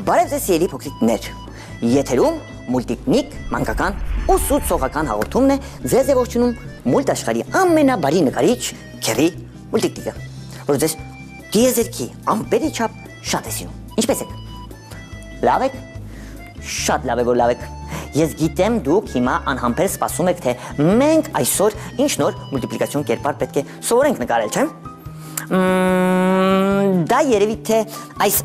Բարև ձեզ ելի փոքրիկներ, եթերում մուլտիկնիկ մանկական ուսուցողական հաղորդումն է ձեզ է ողջունում մուլտ աշխարհի ամենաբարի նկարիչ Քերի մուլտիկնիկը, որ ձեզ դիեզերքի ամպերի չափ շատ է սիրում, ինչպես եք, լավ եք, շատ լավ է որ լավ եք, ես գիտեմ դուք հիմա անհամբեր սպասում եք թե մենք այսօր ինչ նոր մուլտիպլիկացիոն կերպար պետք է սովորենք նկարել, չէ՞։ Դա երևի թե այս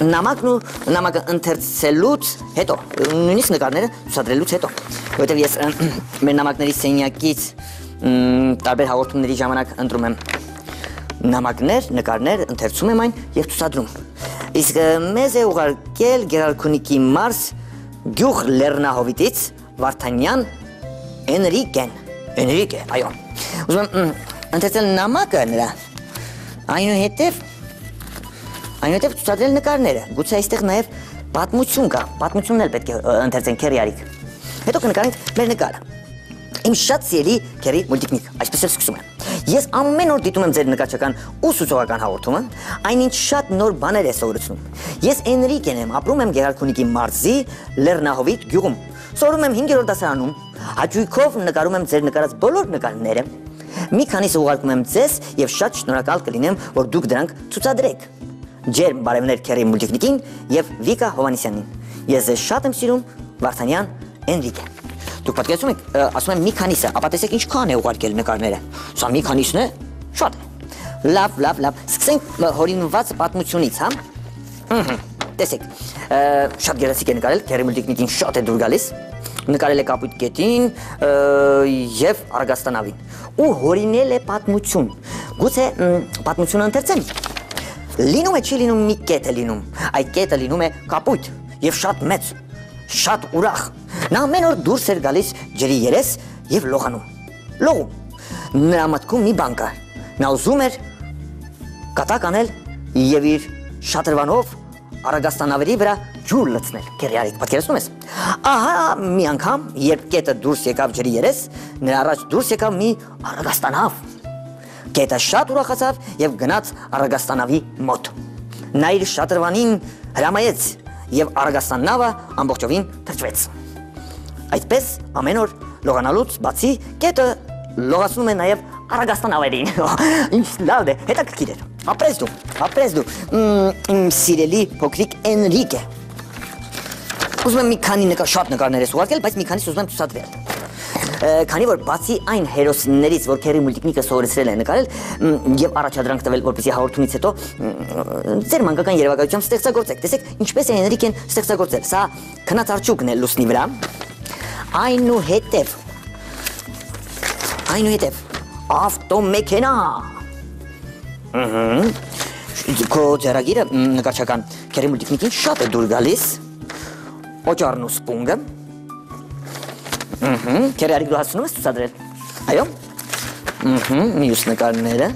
նամակը ընթերցելուց հետո, նույնիսկ նկարները ցուցադրելուց հետո, որովհետև ես մեր նամակների սենյակից տարբեր հաղորդումների ժամանակ ընտրում եմ նամակներ, նկարներ, ընթերցում եմ այն եւ ցուցադրում։ Իսկ մեզ է ուղարկել Գերարքունիքի մարզ գյուղ Լեռնահովիտից Վարդանյան Էնրիկե, այո։ Ուզում եմ ընթերցել նամակը նրա Այնուհետև ցուցադրել նկարները, գուցե այստեղ նաև պատմություն կա, պատմությունն էլ պետք է ընթերցենք Քերի արիկ։ Հետո կնկարենք մեր նկարը։ Իմ շատ սիրելի Քերի մուլտիկնիկ, այսպես էլ սկսում եմ։ Ես ամեն օր դիտում եմ ձեր նկարչական ու ուսուցողական հաղորդումը, այնինչ շատ նոր բաներ է սովորեցնում։ Ես Էնրիկեն եմ, ապրում եմ Գերարքունիքի մարզի Լեռնահովիտ գյուղում։ Սովորում եմ 5-րդ դասարանում, հաճույքով նկարում եմ ձեր նկարած բոլոր նկարները։ Մի քանիսը ուղարկում եմ ձեզ եւ շատ շնորհակալ կլինեմ, որ դուք դրանք ցուցադրեք։ Ջերմ բարևներ Քերի մուլտիկնիկին եւ Վիկա Հովանեսյանին։ Ես ձեզ շատ եմ սիրում, Վարդանյան Էնրիկե։ Դուք պատկերացնում եք, ասում եմ մի քանիսը, ապա տեսեք ինչքան է ուղարկել նկարները։ Սա մի քանիսն է, շատ է։ Լավ, սկսենք հորինված պատմությունից, հա։ Տեսեք, շատ գեղեցիկ է նկարել, Քերի մուլտիկնիկին շատ է դուր գալիս։ Նկարել է կապույտ կետին եւ Արագաստանավին ու հորինել է պատմություն։ Գուցե պատմությունը ընթերցեմ։ Լինում է չի լինում մի կետ է լինում։ Այդ կետը լինում է կապույտ եւ շատ մեծ, շատ ուրախ։ Նա ամեն օր դուրս էր գալիս ջրի երես եւ լողում։ Նրա մտքում մի բան կար։ Նա ուզում էր կատակ անել եւ իր շատրվանով Արագաստանավերի վրա ջուր լցնել, Քերի արիկ, պատկերացնում ես։ Ահա մի անգամ, երբ կետը դուրս եկավ ջրի երես, նրա առաջ դուրս եկավ մի Արագաստանավ։ Կետը շատ ուրախացավ եւ գնաց Արագաստանավի մոտ։ Նա իր շատրվանին հրամայեց եւ Արագաստանավը ամբողջովին թրջվեց։ Այդպես ամեն օր լողանալուց բացի կետը լողացնում է նաեւ Արագաստանավերին։ Ինչ լավ է, հետաքրքիր է։ Ապրես դու, իմ սիրելի փոքրիկ Էնրիկե։ Ուզում եմ մի քանի շատ նկարներ ես ուղարկել, բայց մի քանիս ուզում եմ ցուցադրել։ Քանի որ բացի այն հերոսներից, որ Քերի մուլտիկնիկը սովորեցրել է նկարել եւ առաջադրանք տվել, որպեսզի հաղորդումից հետո ձեր մանկական երևակայությամբ ստեղծագործեք։ Տեսեք, ինչպես է Էնրիկեն ստեղծագործել։ Սա քնած արջուկն է լուսնի վրա։ Այնուհետև ավտոմեքենա։ Քո ձեռագիրը նկարչական Քերի մուլտիկնիկին շատ է դուր գալիս։ Օճառն ու սպունգը։ Քերի արիկ դու հասցնում ես ցուցադրել։ Այո։ Մյուս նկարները։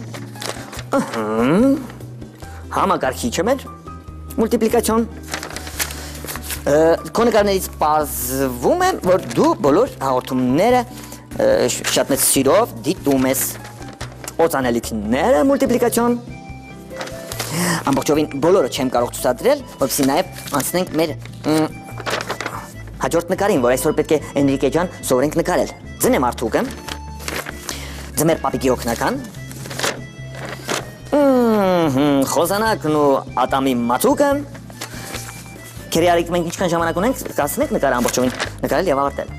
Համակարգիչը մեր մուլտիպլիկացիոն։ Քո նկարներից պարզվում է, որ դու բոլոր հաղորդումները շատ մեծ սիրով դիտում ես։ Օծանելիքները մուլտիպլիկացիոն։ Ամբողջովին բոլորը չեմ կարող ցուցադրել, որովհետեւ նաև անցնենք մեր հաջորդ նկարին, որ այսօր պետք է Էնրիկե ջան սովորենք նկարել։ Ձնեմ արթուկը, ձմեր պապիկի օգնական, խոզանակն ու ատամի մածուկը, Քերի արիկ մենք ինչքան ժամանակ ունենք, կասնենք նկարը ամբողջովին նկարել եւ ավարտել։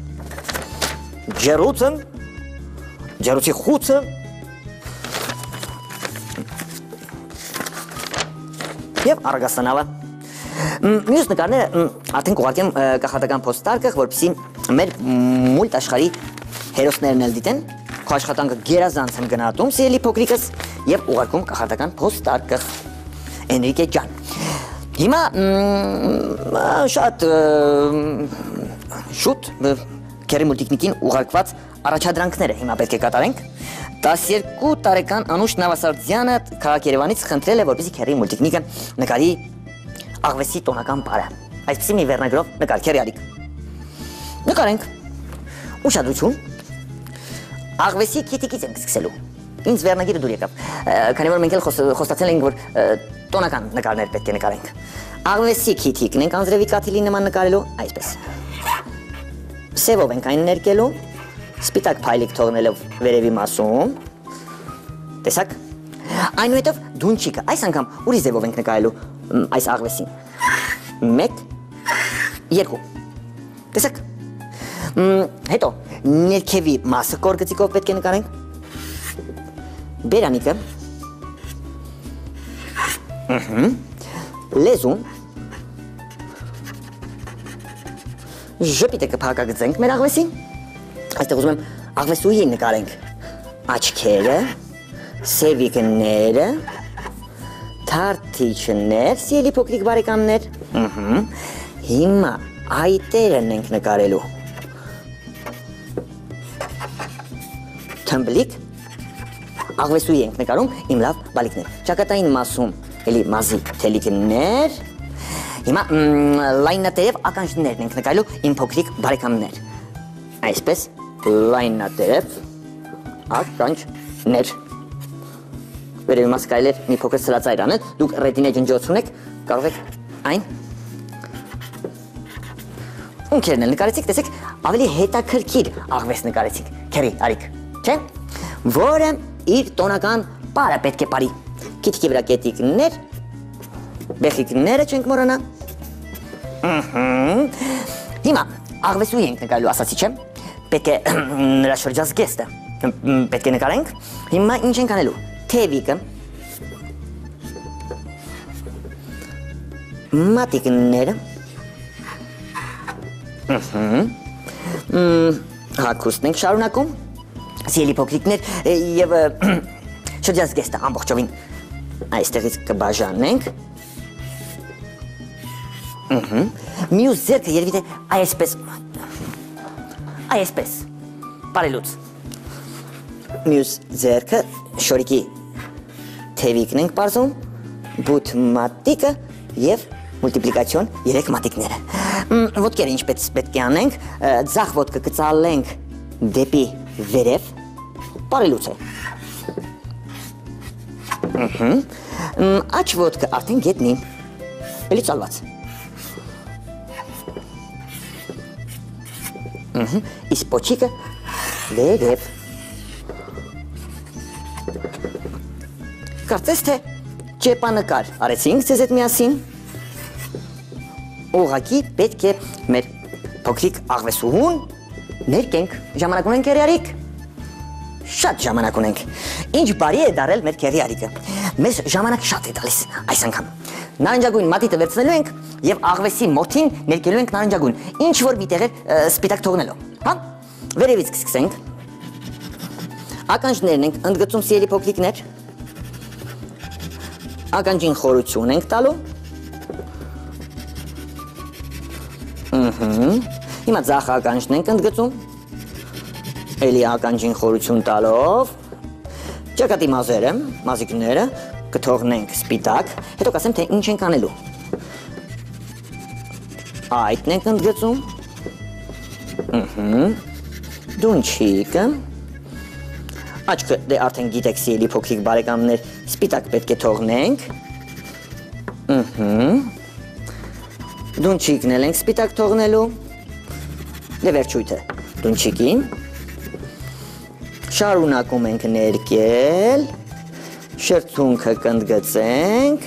Ջերուցի խուցը, եւ Արագաստանավը։ Մյուս նկարները արդեն կուղարկեմ կախարդական փոստարկղ, որպեսզի մեր մուլտ աշխարհի հերոսներն էլ դիտեն։ Քո աշխատանքը գերազանց եմ գնահատում, սիրելի փոքրիկս, եւ ուղարկում կախարդական փոստարկղ։ Էնրիկե ջան։ Հիմա շատ շուտ քերի մուլտիկնիկին ուղարկված առաջադրանքները հիմա պետք է կատարենք 12 տարեկան Անուշ Նավասարդյանը քաղաք Երևանից խնդրել է որպեսզի քերի մուլտիկնիկը նկարի աղվեսի տոնական բարը այսպեսի մի վերնագրով նկար քերի արիկ նկարենք ուշադրություն աղվեսի քիթիկից ենք սկսելու ինձ վերնագիրը դուր եկավ քանի որ մենք էլ խոստացել ենք որ տոնական նկարներ պետք է նկարենք աղվեսի քիթիկն ենք անձրևի կաթիլի նման նկարելու այսպես սևով ենք այն ներկելու սպիտակ փայլիկ թողնելով վերևի մասում տեսակ այնուհետև դունչիկը այս անգամ ուրիշ ձևով ենք նկարելու այս աղվեսին 1 2 տեսակ հետո ներքևի մասը կորգծիկով պետք է նկարենք Բերանիկը լեզուն ժպիտը կփակագծենք մեր աղվեսին այստեղ ուզում եմ աղվեսուհի նկարենք աչքերը սևիկները թարթիչներ սիրելի փոքրիկ բարեկամներ հիմա այտերն ենք նկարելու թմբլիկ աղվեսուհի ենք նկարում իմ լավ բալիկներ ճակատային մասում էլի մազի թելիկներ հիմա լայնատերև ականջներն ենք նկարելու իմ փոքրիկ բարեկամներ այսպես լայնատերև ականջներ վերևի մաս կարելի է մի փոքր սրածայր անել դուք ռետինա ջնջոց ունեք կարող եք այն ունքերն էլ նկարեցիք տեսեք ավելի հետաքրքիր աղվես նկարեցիք քերի արիկ չէ որը իր տոնական բարը պետք է բարի քիթիկի վրա կետիկներ բեխիկները չենք մոռանա հիմա աղվեսուհի ենք նկարելու ասացի չէ պետք է նրա շրջազգեստը պետք է նկարենք հիմա ինչ ենք անելու թևիկը մատիկները հագուստն ենք շարունակում Սիրելի փոքրիկներ եւ շրջազգեստը ամբողջովին այստեղից կբաժանենք մյուս ձեռքը երևի թե այսպես բարելուց մյուս ձեռքը շորիկի թևիկն ենք պարզում բութ մատիկը եւ մուլտիպլիկացիոն 3 մատիկները ոտքերը ինչպես պետք է անենք ձախ ոտքը կծալենք դեպի վերև բարելուց է աչ ոտքը արդեն գետնի էլի ծալված իսկ պոչիկը վերև կարծես թե ճեպանկար արեցինք ձեզ հետ միասին ուղղակի պետք է մեր փոքրիկ աղվեսուհուն ներկենք ժամանակ ունենք քերի արիկ շատ ժամանակ ունենք ինչ բարի է դարել մեր քերի արիկը մեզ ժամանակ շատ է տալիս այս անգամ նարնջագույն մատիտը վերցնելու ենք եւ աղվեսի մոթին ներկելու ենք նարնջագույն ինչ որ մի տեղեր սպիտակ թողնելով հա վերևից կսկսենք ականջներն ենք ընդգծում սիրելի փոքրիկներ ականջին խորություն ենք տալու Հիմա ձախ ականջն ենք ընդգծում էլի ականջին խորություն տալով ճակատի մազերը, մազիկները կթողնենք սպիտակ հետո կասեմ թե ինչ ենք անելու այդն ենք ընդգծում դունչիկը աչքը դե արդեն գիտեք սիրելի փոքրիկ բարեկամներ սպիտակ պետք է թողնենք դունչիկն էլ ենք սպիտակ թողնելու դե վերջույթը դունչիկին շարունակում ենք ներկել շրթունքը կընդգծենք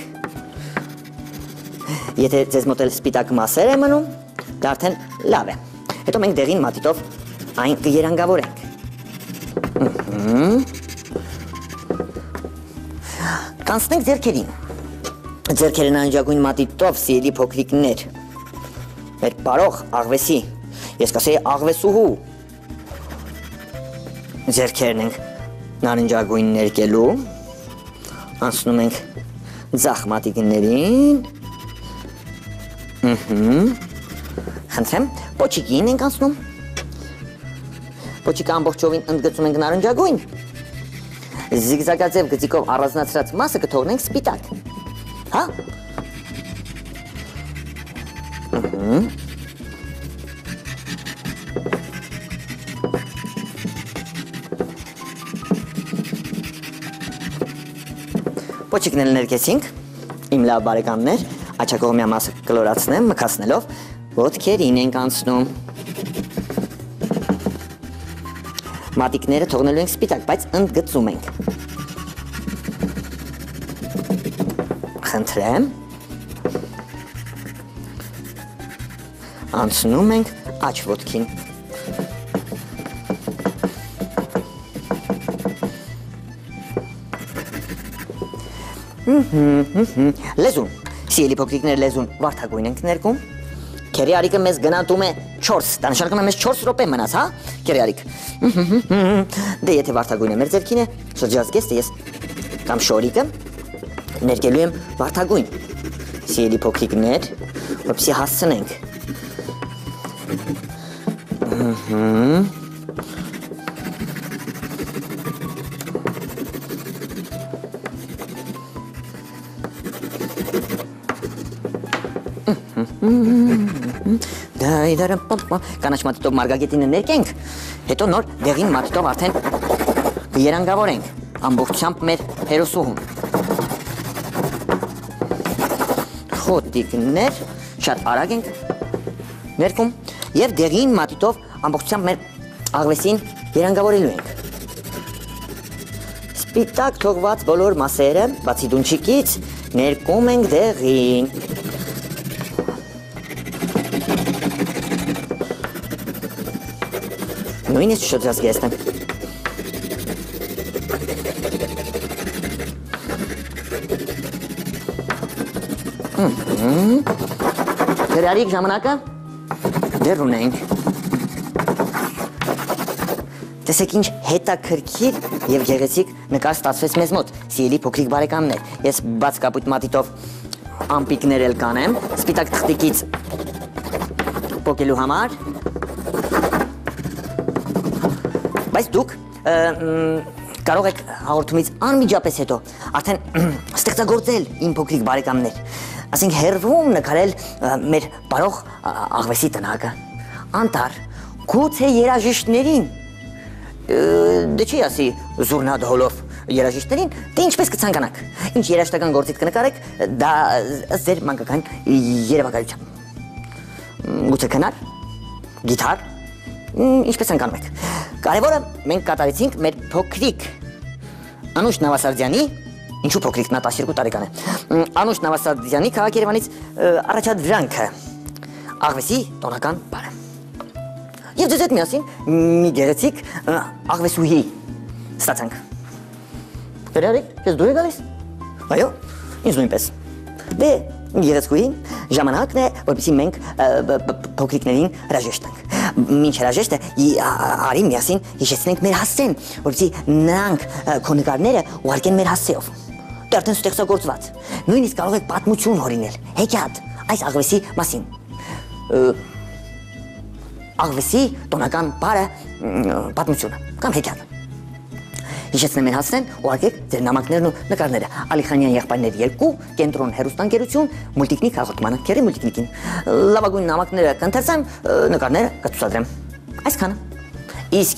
եթե ձեզ մոտ էլ սպիտակ մասեր է մնում դա արդեն լավ է հետո մենք դեղին մատիտով այն կերանգավորենք կանցնենք ձեռքերին ձեռքերը նանջագույն մատիտով սիրելի փոքրիկներ մեր բարող աղվեսի ես կասեի աղվեսուհու ձեռքերն ենք նարնջագույն ներկելու անցնում ենք ձախ մատիկներին Խնդրեմ, պոչիկին ենք անցնում։ Պոչիկը ամբողջովին ընդգծում ենք նարնջագույն։ Զիգզագաձև գծիկով առանձնացրած մասը կթողնենք սպիտակ։ Հա։ Պոչիկն էլ ներկեցինք, իմ լավ բարեկամներ, աչակողմյա մասը կլորացնեմ, մքացնելով, ոտքերին ենք անցնում։ Մատիկները թողնելու ենք սպիտակ, բայց ընդգծում ենք։ Խնդրեմ։ Անցնում ենք աջ ոտքին։ Լեզուն, սիրելի փոքրիկներ, լեզուն վարդագույն ենք ներկում։ Քերի արիկը մեզ գնահատում է 4, դա նշանակում է մեզ 4 րոպե մնաց, հա, քերի արիկ։ Դե եթե վարդագույնը մեր ձեռքին է, շրջազգեստը ես կամ շորիկը ներկելու եմ վարդագույն։ Սիրելի փոքրիկներ, որպեսզի հասցնենք։ Կանաչ մատիտով մարգագետինը ներկենք, հետո նոր դեղին մատիտով արդեն կերանգավորենք ամբողջությամբ մեր հերոսուհուն։ Խոտիկներ շատ արագ ենք ներկում և դեղին մատիտով ամբողջությամբ մեր աղվեսին երանգավորելու ենք։ Սպիտակ թողված բոլոր մասերը, բացի դունչիկից, ներկում ենք դեղին։ Նույնիսկ շրջազգեստը։ Քերարիկ ժամանակը դեռ ունենք։ Տեսեք ինչ հետաքրքիր և գեղեցիկ նկար ստացվեց մեզ մոտ, սիրելի փոքրիկ բարեկամներ։ Ես բաց կապույտ մատիտով ամպիկներ էլ կանեմ, սպիտակ թղթիկից պոկելու համար։ Բայց դուք կարող եք հաղորդումից անմիջապես հետո արդեն ստեղծագործել իմ փոքրիկ բարեկամներ, ասենք հեռվում նկարել մեր բարող աղվեսի տնակը, անտառ, գուցե երաժիշտներին, դե չի ասի զուռնա-դհոլով երաժիշտներին, դե ինչպես կցանկանաք, ինչ երաժշտական գործիք կնկարեք, դա ըստ ձեր մանկական երևակայության։ Գուցե քնար, գիթար, ինչպես անցանում եք։ Կարևորը մենք կատարեցինք մեր փոքրիկ Անուշ Նավասարդյանի, ինչու փոքրիկ, նա 12 տարեկան է, Անուշ Նավասարդյանի քաղաք Երևանից առաջադրանքը, աղվեսի տոնական բառը։ Եվ ձեզ հետ միասին մի գեղեցիկ աղվեսուհի ստացանք։ Քերարիկ, քեզ դուր է գալիս։ Այո, ինձ նույնպես։ Դե, գեղեցկուհի, ժամանակն է, որպեսզի մենք փոքրիկներին հրաժեշտենք։ Մինչ հրաժեշտը արի միասին հիշեցնենք մեր հասցեն, որպեսզի նրանք քո նկարները ուղարկեն մեր հասցեով։ Դե արդեն ստեղծագործված։ Նույնիսկ կարող եք պատմություն հորինել, հեքիաթ այս աղվեսի մասին։ Աղվեսի տոնական բառը պատմությունը կամ հեքիաթ։ Հիշեցնեմ մեր հասցեն, ուղարկեք ձեր նամակներն ու նկարները։ Ալիխանյան եղբայրներ 2, կենտրոն հեռուստաընկերություն, մուլտիկնիկ հաղորդմանը, քերի մուլտիկնիկին։ Լավագույն նամակները կընթերցեմ, նկարները կցուցադրեմ։ Այսքանը։ Իսկ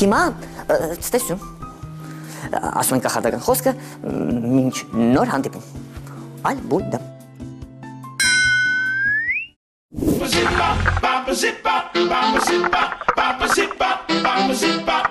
հիմա ցտեսություն։ Ասում են կախարդական խոսքը, մինչ նոր հանդիպում։ Այլ բույդը։ Zip-bop, bop-a-zip-bop, bop-a-zip-bop, bop-a-zip-bop, bop-a-zip-bop.